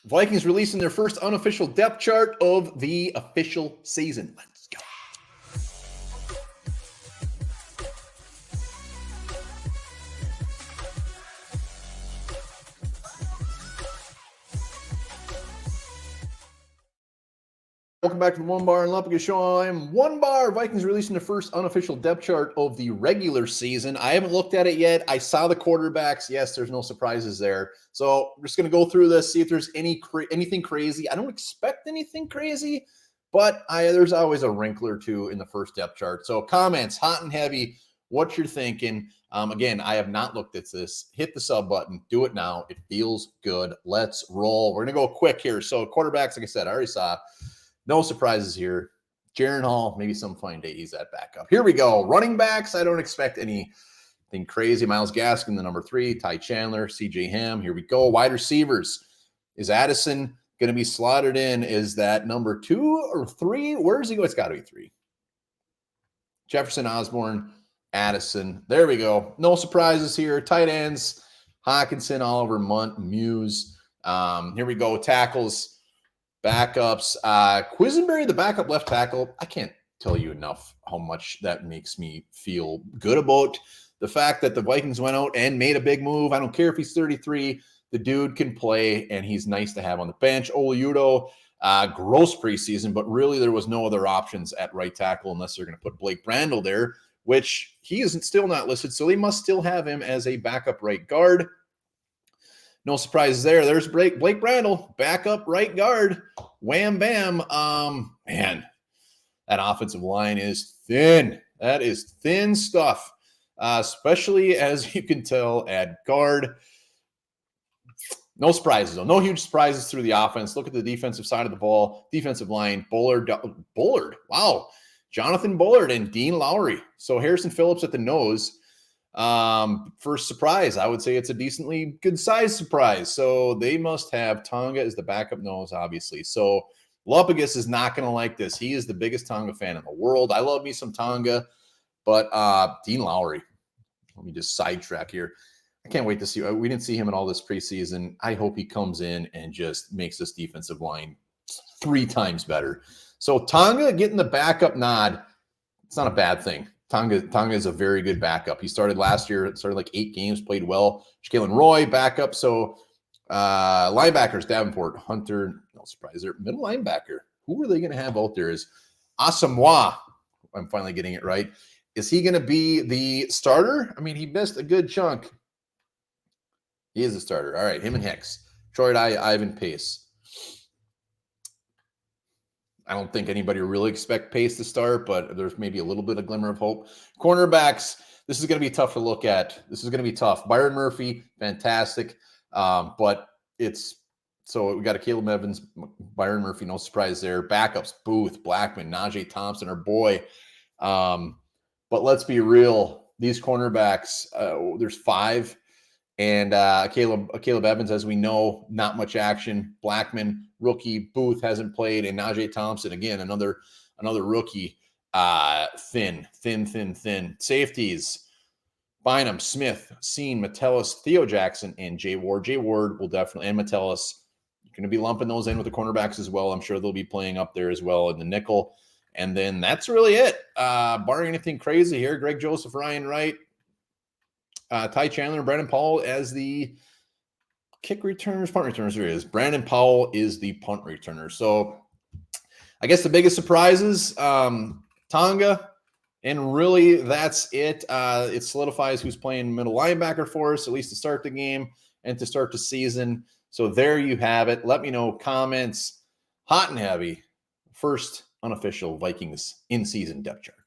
Vikings releasing their first unofficial depth chart of the official season. Let's go. Welcome back to the Onebar and Lupagus show. I am Onebar. Vikings releasing the first unofficial depth chart of the regular season. I haven't looked at it yet. I saw the quarterbacks. Yes, there's no surprises there. So we're just going to go through this, see if there's anything crazy. I don't expect anything crazy, but there's always a wrinkle or two in the first depth chart. So comments, hot and heavy, what you're thinking. Again, I have not looked at this. Hit the sub button. Do it now. It feels good. Let's roll. We're going to go quick here. So quarterbacks, like I said, I already saw. No surprises here. Jaron Hall, maybe some fine day he's at backup. Here we go. Running backs, I don't expect anything crazy. Myles Gaskin, the number 3. Ty Chandler, C.J. Ham. Here we go. Wide receivers. Is Addison going to be slotted in? Is that number 2 or 3? Where does he go? It's got to be 3. Jefferson, Osborne, Addison. There we go. No surprises here. Tight ends. Hawkinson, Oliver, Munt, Muse. Here we go. Tackles. Backups, Quisenberry, the backup left tackle. I can't tell you enough how much that makes me feel good about the fact that the Vikings went out and made a big move. I don't care if he's 33. The dude can play, and he's nice to have on the bench. Oludo, gross preseason, but really there was no other options at right tackle unless they're going to put Blake Brandel there, which he isn't still not listed, so they must still have him as a backup right guard. No surprises there. There's Blake Brandel, backup right guard. Wham, bam. Man, that offensive line is thin. That is thin stuff, especially as you can tell at guard. No surprises, though. No huge surprises through the offense. Look at the defensive side of the ball. Defensive line, Bullard. Wow. Jonathan Bullard and Dean Lowry. So Harrison Phillips at the nose. First surprise, I would say it's a decently good size surprise. So they must have Tonga as the backup nose, obviously. So Lupagus is not going to like this. He is the biggest Tonga fan in the world. I love me some Tonga, but Dean Lowry, let me just sidetrack here. I can't wait to see. We didn't see him in all this preseason. I hope he comes in and just makes this defensive line 3 times better. So Tonga getting the backup nod, it's not a bad thing. Tonga is a very good backup. He started last year, started like 8 games, played well. Jalen Roy, backup. So linebackers, Davenport, Hunter, no surprise there. Middle linebacker, who are they going to have out there is Asamoah. I'm finally getting it right. Is he going to be the starter? I mean, he missed a good chunk. He is a starter. All right, him and Hicks. Troy Dye, Ivan Pace. I don't think anybody really expect Pace to start, but there's maybe a little bit of glimmer of hope. Cornerbacks, this is going to be tough to look at. This is going to be tough. Byron Murphy, fantastic. But so we got a Caleb Evans, Byron Murphy, no surprise there. Backups, Booth, Blackman, Najee Thompson, our boy. But let's be real. These cornerbacks, there's 5. And Caleb Evans, as we know, not much action. Blackman, rookie. Booth hasn't played. And Najee Thompson, again, another rookie. Thin. Safeties, Bynum, Smith, Seen, Metellus, Theo Jackson, and Jay Ward. Jay Ward will definitely, and Metellus, you're going to be lumping those in with the cornerbacks as well. I'm sure they'll be playing up there as well in the nickel. And then that's really it. Barring anything crazy here, Greg Joseph, Ryan Wright, Ty Chandler and Brandon Powell as the punt returners. Here it is. Brandon Powell is the punt returner. So I guess the biggest surprises, Tonga, and really that's it. It solidifies who's playing middle linebacker for us, at least to start the game and to start the season. So there you have it. Let me know, comments, hot and heavy, first unofficial Vikings in-season depth chart.